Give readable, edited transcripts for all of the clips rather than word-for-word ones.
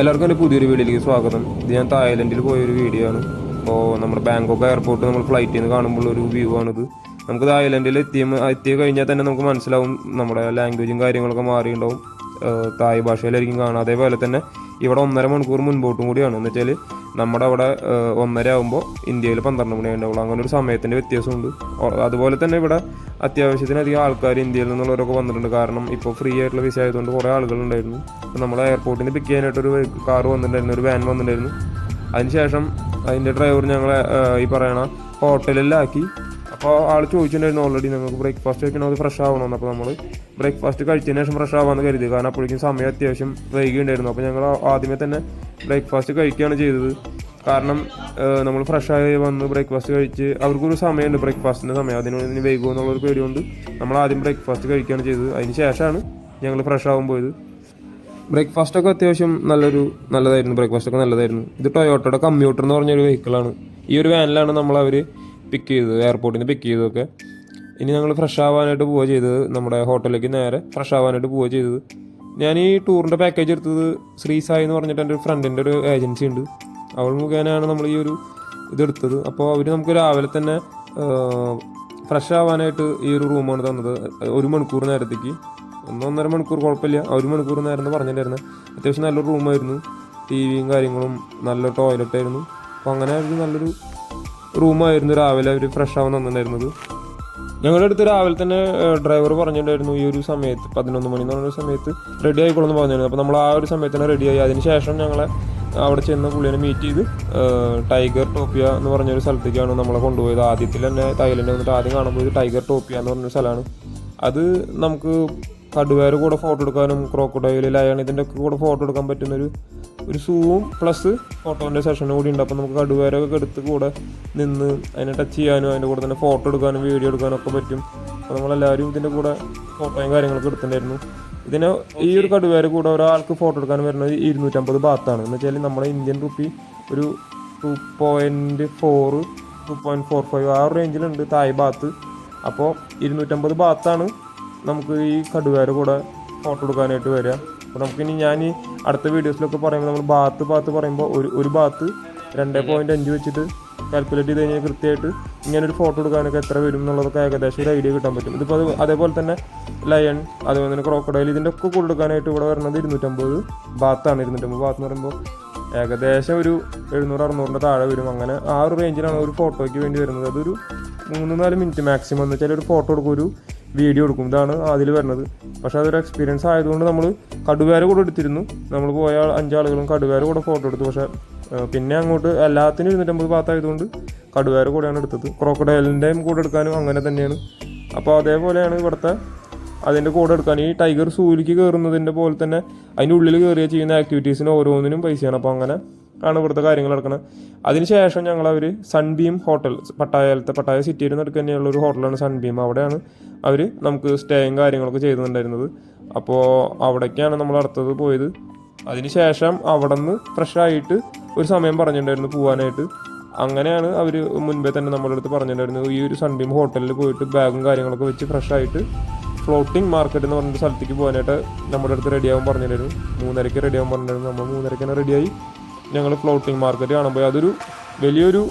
എല്ലാവർക്കും എൻ്റെ പുതിയൊരു വീഡിയോയിലേക്ക് സ്വാഗതം. ഇത് ഞാൻ തായ്ലൻഡിൽ പോയൊരു വീഡിയോ ആണ്. അപ്പോൾ നമ്മുടെ ബാങ്കോക്ക് എയർപോർട്ട് നമ്മൾ ഫ്ലൈറ്റിൽ നിന്ന് കാണുമ്പോൾ ഒരു വ്യൂ ആണിത്. നമുക്ക് തായ്ലൻഡിൽ എത്തി കഴിഞ്ഞാൽ തന്നെ നമുക്ക് മനസ്സിലാവും നമ്മുടെ ലാംഗ്വേജും കാര്യങ്ങളൊക്കെ മാറിയിട്ടുണ്ടാവും. തായ് ഭാഷയിലായിരിക്കും കാണുക. അതേപോലെ തന്നെ ഇവിടെ 1.5 മണിക്കൂർ മുൻപോട്ടും കൂടിയാണ്. എന്ന് വെച്ചാൽ നമ്മുടെ അവിടെ 1:30 ആകുമ്പോൾ ഇന്ത്യയിൽ 12 മണി ഉണ്ടാവുള്ളൂ. അങ്ങനെ ഒരു സമയത്തിൻ്റെ വ്യത്യാസമുണ്ട്. അതുപോലെ തന്നെ ഇവിടെ അത്യാവശ്യത്തിനധികം ആൾക്കാർ ഇന്ത്യയിൽ നിന്നുള്ളവരൊക്കെ വന്നിട്ടുണ്ട്. കാരണം ഇപ്പോൾ ഫ്രീ ആയിട്ടുള്ള വിസ ആയതുകൊണ്ട് കുറേ ആളുകളുണ്ടായിരുന്നു. അപ്പോൾ നമ്മളെ എയർപോർട്ടിൽ നിന്ന് പിക്ക് ചെയ്യാനായിട്ടൊരു കാർ വന്നിട്ടുണ്ടായിരുന്നു, ഒരു വാൻ വന്നിട്ടുണ്ടായിരുന്നു. അതിനുശേഷം അതിൻ്റെ ഡ്രൈവർ ഞങ്ങളെ ഈ പറയണ ഹോട്ടലിലാക്കി. അപ്പോൾ ആൾ ചോദിച്ചിട്ടുണ്ടായിരുന്നു ഓൾറെഡി നിങ്ങൾക്ക് ബ്രേക്ക്ഫാസ്റ്റ് കഴിക്കണോ അത് ഫ്രഷ് ആവണമെന്ന്. അപ്പോൾ നമ്മൾ ബ്രേക്ക്ഫാസ്റ്റ് കഴിച്ചതിന് ശേഷം ഫ്രഷ് ആവാമെന്ന് കരുതി. കാരണം അപ്പോഴേക്കും സമയം അത്യാവശ്യം വൈകിയുണ്ടായിരുന്നു. അപ്പോൾ ഞങ്ങൾ ആദ്യമേ തന്നെ ബ്രേക്ക്ഫാസ്റ്റ് കഴിക്കുകയാണ് ചെയ്തത്. കാരണം നമ്മൾ ഫ്രഷായി വന്ന് ബ്രേക്ക്ഫാസ്റ്റ് കഴിച്ച് അവർക്കൊരു സമയമുണ്ട്, ബ്രേക്ക്ഫാസ്റ്റിൻ്റെ സമയം. അതിന് വൈകുമോ എന്നുള്ളൊരു പേടിയുണ്ട് നമ്മൾ ആദ്യം ബ്രേക്ക്ഫാസ്റ്റ് കഴിക്കുകയാണ് ചെയ്തത്. അതിന് ശേഷമാണ് ഞങ്ങൾ ഫ്രഷ് ആവാൻ പോയത്. ബ്രേക്ക്ഫാസ്റ്റൊക്കെ അത്യാവശ്യം നല്ലതായിരുന്നു. ബ്രേക്ക്ഫാസ്റ്റൊക്കെ നല്ലതായിരുന്നു. ഇത് ടൊയോട്ടയുടെ കമ്മ്യൂട്ടർ എന്ന് പറഞ്ഞൊരു വെഹിക്കിളാണ്. ഈ ഒരു വാനിലാണ് നമ്മളവർ പിക്ക് ചെയ്തത്, എയർപോർട്ടിൽ നിന്ന് പിക്ക് ചെയ്തതൊക്കെ. ഇനി ഞങ്ങൾ ഫ്രഷ് ആവാനായിട്ട് പോവുക ചെയ്തത്. നമ്മുടെ ഹോട്ടലിലേക്ക് നേരെ ഫ്രഷ് ആവാനായിട്ട് പോവുക ചെയ്തത്. ഞാൻ ഈ ടൂറിൻ്റെ പാക്കേജ് എടുത്തത് ശ്രീ സായി എന്ന് പറഞ്ഞിട്ട് എൻ്റെ ഒരു ഫ്രണ്ടിൻ്റെ ഒരു ഏജൻസി ഉണ്ട്. അവൾ മുഖേനയാണ് നമ്മൾ ഈ ഒരു ഇതെടുത്തത്. അപ്പോൾ അവർ നമുക്ക് രാവിലെ തന്നെ ഫ്രഷ് ആവാനായിട്ട് ഈ ഒരു റൂമാണ് തന്നത്. 1 മണിക്കൂർ നേരത്തേക്ക്, 1.5 മണിക്കൂർ കുഴപ്പമില്ല, 1 മണിക്കൂർ നേരം എന്ന് പറഞ്ഞിട്ടുണ്ടായിരുന്നു. അത്യാവശ്യം നല്ലൊരു റൂമായിരുന്നു, ടിവിയും കാര്യങ്ങളും, നല്ല ടോയ്ലറ്റായിരുന്നു. അപ്പോൾ അങ്ങനെ ഒരു നല്ലൊരു റൂമായിരുന്നു രാവിലെ അവർ ഫ്രഷ് ആവാൻ തന്നിട്ടുണ്ടായിരുന്നത്. ഞങ്ങളുടെ അടുത്ത് രാവിലെ തന്നെ ഡ്രൈവർ പറഞ്ഞിട്ടുണ്ടായിരുന്നു ഈ ഒരു സമയത്ത് 11 മണി എന്ന് പറഞ്ഞൊരു സമയത്ത് റെഡി ആയിക്കോളെന്ന് പറഞ്ഞിരുന്നു. അപ്പോൾ നമ്മൾ ആ ഒരു സമയത്ത് തന്നെ റെഡിയായി. അതിന് ശേഷം ഞങ്ങളെ അവിടെ ചെന്ന് പുള്ളിനെ മീറ്റ് ചെയ്ത് ടൈഗർ ടോപ്പിയ എന്ന് പറഞ്ഞൊരു സ്ഥലത്തേക്കാണ് നമ്മളെ കൊണ്ടുപോയത്. ആദ്യത്തിൽ തന്നെ തായ്ലൻഡ് വന്നിട്ട് ആദ്യം കാണുമ്പോൾ ടൈഗർ ടോപ്പിയ എന്ന് പറഞ്ഞൊരു സ്ഥലമാണ്. അത് നമുക്ക് കടുവയുടെ കൂടെ ഫോട്ടോ എടുക്കാനും ക്രോക്കഡൈൽ, ലയൺ ഇതിൻ്റെ ഒക്കെ കൂടെ ഫോട്ടോ എടുക്കാൻ പറ്റുന്നൊരു സൂവും പ്ലസ് ഫോട്ടോൻ്റെ സെഷനും കൂടി ഉണ്ട്. അപ്പോൾ നമുക്ക് കടുവയൊക്കെ എടുത്ത് കൂടെ നിന്ന് അതിനെ ടച്ച് ചെയ്യാനും അതിൻ്റെ കൂടെ തന്നെ ഫോട്ടോ എടുക്കാനും വീഡിയോ എടുക്കാനും ഒക്കെ പറ്റും. അപ്പോൾ നമ്മളെല്ലാവരും ഇതിൻ്റെ കൂടെ ഫോട്ടോയും കാര്യങ്ങളൊക്കെ എടുത്തിട്ടുണ്ടായിരുന്നു. ഇതിന് ഈ ഒരു കടുവയുടെ കൂടെ ഒരാൾക്ക് ഫോട്ടോ എടുക്കാൻ വരുന്നത് 250 ബാത്താണ്. എന്ന് വെച്ചാൽ നമ്മുടെ ഇന്ത്യൻ റുപ്പി ഒരു 2.4 2.45 ആ ഒരു റേഞ്ചിലുണ്ട് തായ് ബാത്ത്. അപ്പോൾ 250 ബാത്താണ് നമുക്ക് ഈ കടുവയുടെ കൂടെ ഫോട്ടോ എടുക്കാനായിട്ട് വരിക. അപ്പോൾ നമുക്കിനി ഞാൻ ഈ അടുത്ത വീഡിയോസിലൊക്കെ പറയുമ്പോൾ നമ്മൾ ബാത്ത് പറയുമ്പോൾ ഒരു ബാത്ത് 2.5 വെച്ചിട്ട് കാൽക്കുലേറ്റ് ചെയ്ത് കഴിഞ്ഞാൽ കൃത്യമായിട്ട് ഇങ്ങനൊരു ഫോട്ടോ എടുക്കാനൊക്കെ എത്ര വരും എന്നുള്ളതൊക്കെ ഏകദേശം ഒരു ഐഡിയ കിട്ടാൻ പറ്റും. ഇതിപ്പോൾ അതേപോലെ തന്നെ ലയൺ, അതുപോലെ തന്നെ ക്രോക്കഡൈൽ ഇതിൻ്റെ ഒക്കെ കൂടെ എടുക്കാനായിട്ട് ഇവിടെ വരുന്നത് 250 ബാത്താണ്. 250 ബാത്ത് എന്ന് പറയുമ്പോൾ ഏകദേശം ഒരു 700-600 താഴെ വരും. അങ്ങനെ ആ ഒരു റേഞ്ചിലാണ് ഒരു ഫോട്ടോയ്ക്ക് വേണ്ടി വരുന്നത്. അതൊരു 3-4 മിനിറ്റ് മാക്സിമം എന്ന് വെച്ചാൽ ഒരു ഫോട്ടോ എടുക്കും, ഒരു വീഡിയോ എടുക്കും. ഇതാണ് അതിൽ വരുന്നത്. പക്ഷേ അതൊരു എക്സ്പീരിയൻസ് ആയതുകൊണ്ട് നമ്മൾ കടുവയുടെ കൂടെ എടുത്തിരുന്നു. നമ്മൾ പോയ 5 ആളുകളും കടുവയുടെ കൂടെ ഫോട്ടോ എടുത്തു. പക്ഷേ പിന്നെ അങ്ങോട്ട് എല്ലാത്തിനും 250 ഭാഗത്തായതുകൊണ്ട് കടുവയുടെ കൂടെയാണ് എടുത്തത്. ക്രോക്കഡൈലിൻ്റെയും കൂടെ എടുക്കാനും അങ്ങനെ തന്നെയാണ്. അപ്പോൾ അതേപോലെയാണ് ഇവിടുത്തെ അതിൻ്റെ കൂടെ എടുക്കാൻ. ഈ ടൈഗർ സൂവിലേക്ക് കയറുന്നതിൻ്റെ പോലെ തന്നെ അതിൻ്റെ ഉള്ളിൽ കയറിയ ചെയ്യുന്ന ആക്ടിവിറ്റീസിന് ഓരോന്നിനും പൈസയാണ്. അപ്പോൾ അങ്ങനെ ആണ് ഇവിടുത്തെ കാര്യങ്ങൾ നടക്കുന്നത്. അതിനുശേഷം ഞങ്ങളവർ സൺബീം ഹോട്ടൽ, പട്ടായ സിറ്റിയിൽ നിന്ന് എടുക്കുക തന്നെയുള്ള ഒരു ഹോട്ടലാണ് സൺബീം. അവിടെയാണ് അവർ നമുക്ക് സ്റ്റേയും കാര്യങ്ങളൊക്കെ ചെയ്തിട്ടുണ്ടായിരുന്നത്. അപ്പോൾ അവിടേക്കാണ് നമ്മൾ അടുത്തത് പോയത്. അതിനുശേഷം അവിടെ നിന്ന് ഫ്രഷായിട്ട് ഒരു സമയം പറഞ്ഞിട്ടുണ്ടായിരുന്നു പോകാനായിട്ട്. അങ്ങനെയാണ് അവർ മുൻപേ തന്നെ നമ്മുടെ അടുത്ത് പറഞ്ഞിട്ടുണ്ടായിരുന്നു ഈ ഒരു സൺബീം ഹോട്ടലിൽ പോയിട്ട് ബാഗും കാര്യങ്ങളൊക്കെ വെച്ച് ഫ്രഷായിട്ട് ഫ്ലോട്ടിംഗ് മാർക്കറ്റ് എന്ന് പറഞ്ഞൊരു സ്ഥലത്തേക്ക് പോകാനായിട്ട് നമ്മുടെ അടുത്ത് റെഡിയാകും പറഞ്ഞിട്ടുണ്ടായിരുന്നു. 3:30 റെഡിയാകും പറഞ്ഞിട്ടുണ്ടായിരുന്നു. നമ്മൾ 3:30 തന്നെ റെഡിയായി ഞങ്ങൾ ഫ്ലോട്ടിംഗ് മാർക്കറ്റ് കാണുമ്പോൾ അതൊരു വലിയൊരു,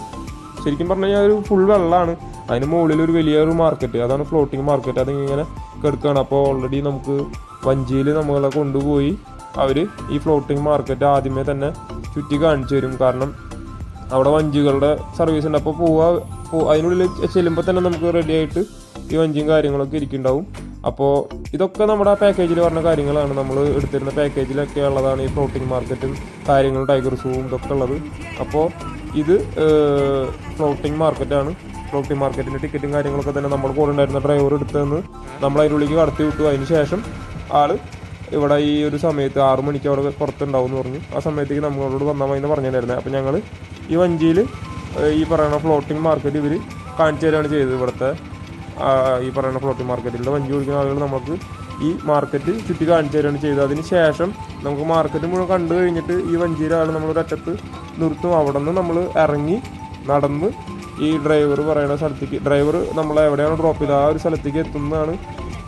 ശരിക്കും പറഞ്ഞു കഴിഞ്ഞാൽ ഒരു ഫുൾ വെള്ളമാണ്. അതിന് മുകളിൽ ഒരു വലിയൊരു മാർക്കറ്റ്, അതാണ് ഫ്ലോട്ടിംഗ് മാർക്കറ്റ്. അതിങ്ങനെ കിടക്കുകയാണ്. അപ്പോൾ ഓൾറെഡി നമുക്ക് വഞ്ചിയിൽ നമ്മളെ കൊണ്ടുപോയി അവർ ഈ ഫ്ലോട്ടിംഗ് മാർക്കറ്റ് ആദ്യമേ തന്നെ ചുറ്റി കാണിച്ചു തരും. കാരണം അവിടെ വഞ്ചികളുടെ സർവീസ് ഉണ്ട്. അപ്പോൾ അതിനുള്ളിൽ ചെല്ലുമ്പോൾ തന്നെ നമുക്ക് റെഡി ആയിട്ട് ഈ വഞ്ചിയും കാര്യങ്ങളൊക്കെ ഇരിക്കുന്നുണ്ടാവും. അപ്പോൾ ഇതൊക്കെ നമ്മുടെ പാക്കേജിൽ പറഞ്ഞ കാര്യങ്ങളാണ്. നമ്മൾ എടുത്തിരുന്ന പാക്കേജിലൊക്കെ ഉള്ളതാണ് ഈ ഫ്ലോട്ടിംഗ് മാർക്കറ്റും കാര്യങ്ങളും ടൈഗർ സൂവും ഇതൊക്കെ ഉള്ളത്. അപ്പോൾ ഇത് ഫ്ലോട്ടിംഗ് മാർക്കറ്റാണ്. ഫ്ലോട്ടിംഗ് മാർക്കറ്റിൻ്റെ ടിക്കറ്റും കാര്യങ്ങളൊക്കെ തന്നെ നമ്മൾ കൂടെ ഉണ്ടായിരുന്ന ഡ്രൈവർ എടുത്തതെന്ന് നമ്മൾ അതിനുള്ളിലേക്ക് കടത്തി വിട്ടു. അതിന് ശേഷം ആൾ ഇവിടെ ഈ ഒരു സമയത്ത് 6 മണിക്ക് അവിടെ പുറത്തുണ്ടാവും എന്ന് പറഞ്ഞു. ആ സമയത്തേക്ക് നമ്മളോട് വന്നാൽ മതി എന്ന് പറഞ്ഞിട്ടുണ്ടായിരുന്നത്. അപ്പോൾ ഞങ്ങൾ ഈ വഞ്ചിയിൽ ഈ പറയുന്ന ഫ്ലോട്ടിംഗ് മാർക്കറ്റ് ഇവർ കാണിച്ചു തരികയാണ് ചെയ്തത്. ഇവിടുത്തെ ഈ പറയുന്ന ഫ്ലോട്ടിംഗ് മാർക്കറ്റിലുള്ള വഞ്ചി ഓടിക്കുന്ന ആളുകൾ നമുക്ക് ഈ മാർക്കറ്റ് ചുറ്റി കാണിച്ചു തരികയാണ് ചെയ്തത്. അതിന് ശേഷം നമുക്ക് മാർക്കറ്റ് മുഴുവൻ കണ്ടു കഴിഞ്ഞിട്ട് ഈ വഞ്ചിയിലെ ആൾ നമ്മളൊരറ്റത്ത് നിർത്തും. അവിടെ നിന്ന് നമ്മൾ ഇറങ്ങി നടന്ന് ഈ ഡ്രൈവർ പറയുന്ന സ്ഥലത്തേക്ക്, ഡ്രൈവർ നമ്മളെ എവിടെയാണ് ഡ്രോപ്പ് ചെയ്തത് ആ ഒരു സ്ഥലത്തേക്ക് എത്തുന്നതാണ്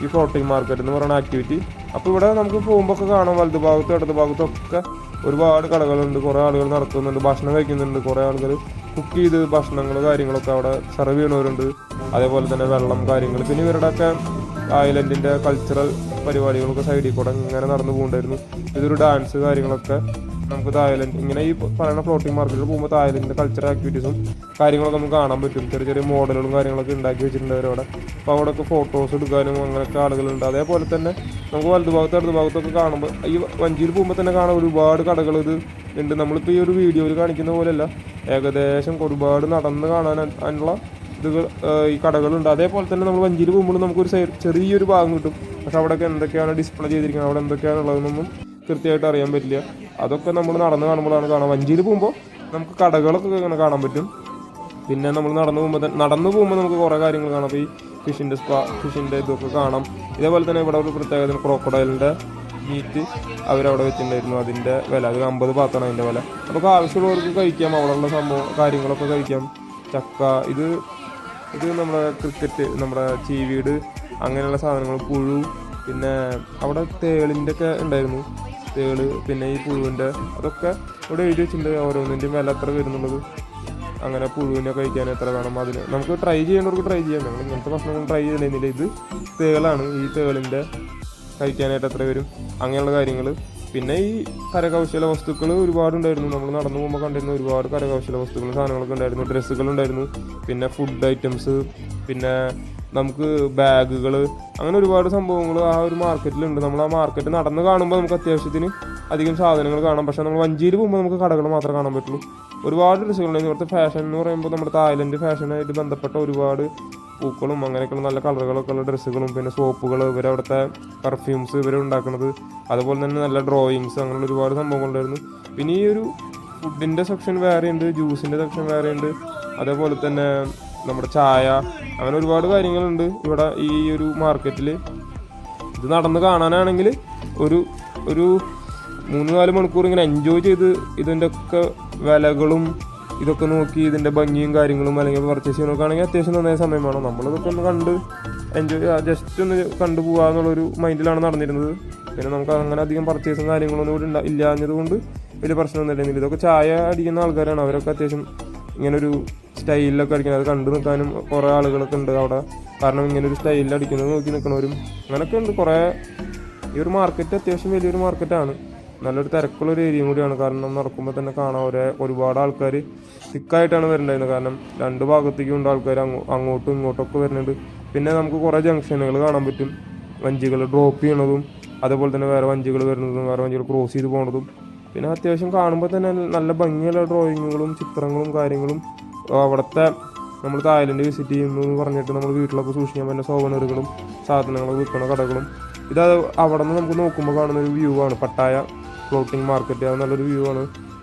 ഈ ഫ്ലോട്ടിംഗ് മാർക്കറ്റ് എന്ന് പറയുന്ന ആക്ടിവിറ്റി. അപ്പോൾ ഇവിടെ നമുക്ക് പോകുമ്പോൾ ഒക്കെ കാണാം വലതു ഭാഗത്തും ഇടതു ഭാഗത്തും ഒക്കെ ഒരുപാട് കടകളുണ്ട്, കുറേ ആളുകൾ നടക്കുന്നുണ്ട്, ഭക്ഷണം കഴിക്കുന്നുണ്ട്, കുറേ ആളുകൾ കുക്ക് ചെയ്ത് ഭക്ഷണങ്ങൾ കാര്യങ്ങളൊക്കെ അവിടെ സെർവ് ചെയ്യണവരുണ്ട്. അതേപോലെ തന്നെ വെള്ളം കാര്യങ്ങൾ, പിന്നെ ഇവരുടെയൊക്കെ തായ്ലൻഡിൻ്റെ കൾച്ചറൽ പരിപാടികളൊക്കെ സൈഡിൽ കൂടെ ഇങ്ങനെ നടന്നു പോകുന്നുണ്ടായിരുന്നു. ഇതൊരു ഡാൻസ് കാര്യങ്ങളൊക്കെ നമുക്ക് തായ്ലൻഡ് ഇങ്ങനെ ഈ പറയുന്ന ഫ്ലോട്ടിംഗ് മാർക്കറ്റിൽ പോകുമ്പോൾ തായ്ലൻഡിൻ്റെ കൾച്ചറൽ ആക്ടിവിറ്റീസും കാര്യങ്ങളൊക്കെ നമുക്ക് കാണാൻ പറ്റും. ചെറിയ ചെറിയ മോഡലുകളും കാര്യങ്ങളൊക്കെ ഉണ്ടാക്കി വെച്ചിട്ടുണ്ട് അവരവിടെ. അപ്പോൾ അവിടെയൊക്കെ ഫോട്ടോസ് എടുക്കാനും അങ്ങനെയൊക്കെ ആളുകളുണ്ട്. അതേപോലെ തന്നെ നമുക്ക് വലതുഭാഗത്ത് ഇടതുഭാഗത്തൊക്കെ കാണുമ്പോൾ ഈ വഞ്ചിയിൽ പോകുമ്പോൾ തന്നെ കാണാൻ ഒരുപാട് കടകൾ ഇത് ഉണ്ട്. നമ്മളിപ്പോൾ ഈ ഒരു വീഡിയോയിൽ കാണിക്കുന്ന പോലെയല്ല, ഏകദേശം ഒരുപാട് നടന്ന് കാണാനുള്ള ഇതുകൾ ഈ കടകളുണ്ട്. അതേപോലെ തന്നെ നമ്മൾ വഞ്ചിയിൽ പോകുമ്പോൾ നമുക്കൊരു ചെറിയൊരു ഭാഗം കിട്ടും. പക്ഷെ അവിടെയൊക്കെ എന്തൊക്കെയാണ് ഡിസ്പ്ലേ ചെയ്തിരിക്കുന്നത്, അവിടെ എന്തൊക്കെയാണുള്ളതെന്നൊന്നും കൃത്യമായിട്ട് അറിയാൻ പറ്റില്ല. അതൊക്കെ നമ്മൾ നടന്ന് കാണുമ്പോഴാണ് കാണാം. വഞ്ചിയിൽ പോകുമ്പോൾ നമുക്ക് കടകളൊക്കെ ഇങ്ങനെ കാണാൻ പറ്റും. പിന്നെ നമ്മൾ നടന്നു പോകുമ്പോൾ നമുക്ക് കുറേ കാര്യങ്ങൾ കാണാം. അപ്പോൾ ഈ ഫിഷിൻ്റെ ഇതൊക്കെ കാണാം. ഇതേപോലെ തന്നെ ഇവിടെ ഒരു പ്രത്യേകത ക്രോക്കഡൈലിൻ്റെ മീറ്റ് അവരവിടെ വെച്ചിട്ടുണ്ടായിരുന്നു. അതിൻ്റെ വില അത് 50 ബാത്താണ് അതിൻ്റെ വില. നമുക്ക് ആവശ്യമുള്ളവർക്ക് കഴിക്കാം, അവിടെയുള്ള സംഭവം കാര്യങ്ങളൊക്കെ കഴിക്കാം. ചക്ക, ഇത് നമ്മുടെ ക്രിക്കറ്റ്, നമ്മുടെ ചീവീട്, അങ്ങനെയുള്ള സാധനങ്ങൾ, പുഴു, പിന്നെ അവിടെ തേളിൻ്റെ ഒക്കെ ഉണ്ടായിരുന്നു, തേള്, പിന്നെ ഈ പുഴുവിൻ്റെ അതൊക്കെ ഇവിടെ എഴുതി വെച്ചിട്ടുണ്ട്. ഓരോന്നിൻ്റെയും വില എത്ര വരുന്നുള്ളത്, അങ്ങനെ പുഴുവിനെ കഴിക്കാൻ എത്ര വേണം, അതിന് നമുക്ക് ട്രൈ ചെയ്യേണ്ടവർക്ക് ട്രൈ ചെയ്യാം. ഞങ്ങൾ ഇങ്ങനത്തെ ഭക്ഷണങ്ങൾ ട്രൈ ചെയ്തിട്ടുണ്ടായിരുന്നില്ല. ഇത് തേളാണ്, ഈ തേളിൻ്റെ കഴിക്കാനായിട്ട് എത്ര വരും, അങ്ങനെയുള്ള കാര്യങ്ങൾ. പിന്നെ ഈ കരകൗശല വസ്തുക്കൾ ഒരുപാടുണ്ടായിരുന്നു. നമ്മൾ നടന്നു പോകുമ്പോൾ കണ്ടിരുന്ന ഒരുപാട് കരകൗശല വസ്തുക്കൾ സാധനങ്ങളൊക്കെ ഉണ്ടായിരുന്നു. ഡ്രസ്സുകളുണ്ടായിരുന്നു, പിന്നെ ഫുഡ് ഐറ്റംസ്, പിന്നെ നമുക്ക് ബാഗുകൾ, അങ്ങനെ ഒരുപാട് സംഭവങ്ങൾ ആ ഒരു മാർക്കറ്റിലുണ്ട്. നമ്മൾ ആ മാർക്കറ്റ് നടന്ന് കാണുമ്പോൾ നമുക്ക് അത്യാവശ്യത്തിന് അധികം സാധനങ്ങൾ കാണാം. പക്ഷേ നമ്മൾ വഞ്ചിയിൽ പോകുമ്പോൾ നമുക്ക് കടകൾ മാത്രമേ കാണാൻ പറ്റുള്ളൂ. ഒരുപാട് ഡ്രസ്സുകളുണ്ട്. ഇവിടുത്തെ ഫാഷൻ എന്ന് പറയുമ്പോൾ നമ്മുടെ തായ്ലൻഡ് ഫാഷനായിട്ട് ബന്ധപ്പെട്ട ഒരുപാട് പൂക്കളും അങ്ങനെയൊക്കെയുള്ള നല്ല കളറുകളൊക്കെ ഉള്ള ഡ്രസ്സുകളും, പിന്നെ സോപ്പുകൾ, ഇവരവിടുത്തെ പെർഫ്യൂംസ് ഇവരുണ്ടാക്കുന്നത്, അതുപോലെ തന്നെ നല്ല ഡ്രോയിങ്സ്, അങ്ങനെയുള്ള ഒരുപാട് സംഭവങ്ങളുണ്ടായിരുന്നു. പിന്നെ ഈ ഒരു ഫുഡിൻ്റെ സെക്ഷൻ വേറെയുണ്ട്, ജ്യൂസിൻ്റെ സെക്ഷൻ വേറെയുണ്ട്, അതേപോലെ തന്നെ നമ്മുടെ ചായ, അങ്ങനെ ഒരുപാട് കാര്യങ്ങളുണ്ട് ഇവിടെ ഈ ഒരു മാർക്കറ്റിൽ. ഇത് നടന്ന് കാണാനാണെങ്കിൽ ഒരു 3-4 മണിക്കൂർ ഇങ്ങനെ എൻജോയ് ചെയ്ത് ഇതിൻ്റെ ഒക്കെ വിലകളും ഇതൊക്കെ നോക്കി ഇതിൻ്റെ ഭംഗിയും കാര്യങ്ങളും അല്ലെങ്കിൽ പർച്ചേസ് ചെയ്യണമൊക്കെ ആണെങ്കിൽ അത്യാവശ്യം നന്നായ സമയം വേണം. നമ്മളിതൊക്കെ ഒന്ന് കണ്ട് എൻജോയ് ജസ്റ്റ് ഒന്ന് കണ്ടുപോകുക എന്നുള്ളൊരു മൈൻഡിലാണ് നടന്നിരുന്നത്. പിന്നെ നമുക്ക് അങ്ങനെ അധികം പർച്ചേസും കാര്യങ്ങളൊന്നും ഇവിടെ ഇല്ലാഞ്ഞത് കൊണ്ട് വലിയ പ്രശ്നമൊന്നും ഇല്ലെങ്കിലും ഇതൊക്കെ ചായ അടിക്കുന്ന ആൾക്കാരാണ്. അവരൊക്കെ അത്യാവശ്യം ഇങ്ങനൊരു സ്റ്റൈലിലൊക്കെ അടിക്കുന്നത്, അത് കണ്ടു നിൽക്കാനും കുറേ ആളുകളൊക്കെ ഉണ്ട് അവിടെ. കാരണം ഇങ്ങനൊരു സ്റ്റൈലിൽ അടിക്കുന്നത് നോക്കി നിൽക്കണവരും അങ്ങനെയൊക്കെ ഉണ്ട് കുറേ. ഈ ഒരു മാർക്കറ്റ് അത്യാവശ്യം വലിയൊരു മാർക്കറ്റാണ്, നല്ലൊരു തിരക്കുള്ളൊരു ഏരിയയും കൂടിയാണ്. കാരണം നടക്കുമ്പോൾ തന്നെ കാണാം ഒരുപാട് ആൾക്കാർ തിക്കായിട്ടാണ് വരുന്നുണ്ടായിരുന്നത്. കാരണം 2 ഭാഗത്തേക്കും ഉണ്ട് ആൾക്കാർ, അങ്ങോട്ടും ഇങ്ങോട്ടൊക്കെ വരുന്നുണ്ട്. പിന്നെ നമുക്ക് കുറേ ജംഗ്ഷനുകൾ കാണാൻ പറ്റും, വഞ്ചികൾ ഡ്രോപ്പ് ചെയ്യണതും, അതേപോലെ തന്നെ വേറെ വഞ്ചികൾ വരുന്നതും, വേറെ വഞ്ചികൾ ക്രോസ് ചെയ്ത് പോകുന്നതും. പിന്നെ അത്യാവശ്യം കാണുമ്പോൾ തന്നെ നല്ല ഭംഗിയുള്ള ഡ്രോയിങ്ങുകളും ചിത്രങ്ങളും കാര്യങ്ങളും. അവിടുത്തെ നമ്മൾ തായ്ലൻഡ് വിസിറ്റ് ചെയ്യുന്നു എന്ന് പറഞ്ഞിട്ട് നമ്മൾ വീട്ടിലൊക്കെ സൂക്ഷിക്കാൻ പറ്റുന്ന സോവനറുകളും സാധനങ്ങൾ വിൽക്കുന്ന കടകളും. ഇത് അവിടെ നിന്ന് നമുക്ക് നോക്കുമ്പോൾ കാണുന്നൊരു വ്യൂ ആണ്. പട്ടായ ഫ്ലോട്ടിംഗ് മാർക്കറ്റ്, അത് നല്ലൊരു വ്യൂ ആണ്.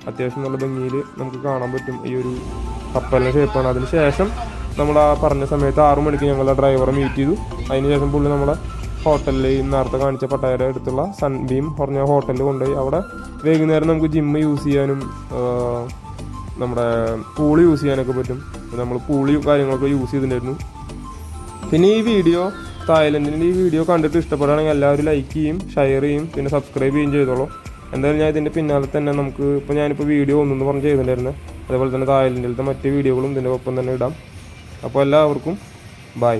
അത്യാവശ്യം നല്ല ഭംഗിയിൽ നമുക്ക് കാണാൻ പറ്റും. ഈ ഒരു കപ്പലിൻ്റെ ഷേപ്പാണ്. അതിന് ശേഷം നമ്മൾ ആ പറഞ്ഞ സമയത്ത് 6 മണിക്ക് ഞങ്ങളുടെ ഡ്രൈവറെ മീറ്റ് ചെയ്തു. അതിന് ശേഷം പുള്ളി നമ്മളെ ഹോട്ടലിൽ നേരത്തെ കാണിച്ച പട്ടായയുടെ അടുത്തുള്ള സൺബീം പറഞ്ഞ ഹോട്ടലിൽ കൊണ്ടുപോയി. അവിടെ വൈകുന്നേരം നമുക്ക് ജിമ്മ് യൂസ് ചെയ്യാനും നമ്മുടെ പൂള് യൂസ് ചെയ്യാനൊക്കെ പറ്റും. നമ്മൾ പൂളി കാര്യങ്ങളൊക്കെ യൂസ് ചെയ്തിട്ടുണ്ടായിരുന്നു. പിന്നെ ഈ വീഡിയോ തായ്ലൻഡിൻ്റെ ഈ വീഡിയോ കണ്ടിട്ട് ഇഷ്ടപ്പെടുകയാണെങ്കിൽ എല്ലാവരും ലൈക്ക് ചെയ്യും, ഷെയർ ചെയ്യും, പിന്നെ സബ്സ്ക്രൈബ് ചെയ്യും ചെയ്തോളൂ. എന്തായാലും ഞാൻ ഇതിൻ്റെ പിന്നാലെ തന്നെ ഞാനിപ്പോൾ വീഡിയോ ഒന്നെന്ന് പറഞ്ഞ് ചെയ്തിട്ടുണ്ടായിരുന്നു. അതേപോലെ തന്നെ തായ്ലൻഡിലത്തെ മറ്റ് വീഡിയോകളും ഇതിൻ്റെ ഒപ്പം തന്നെ ഇടാം. അപ്പോൾ എല്ലാവർക്കും ബൈ.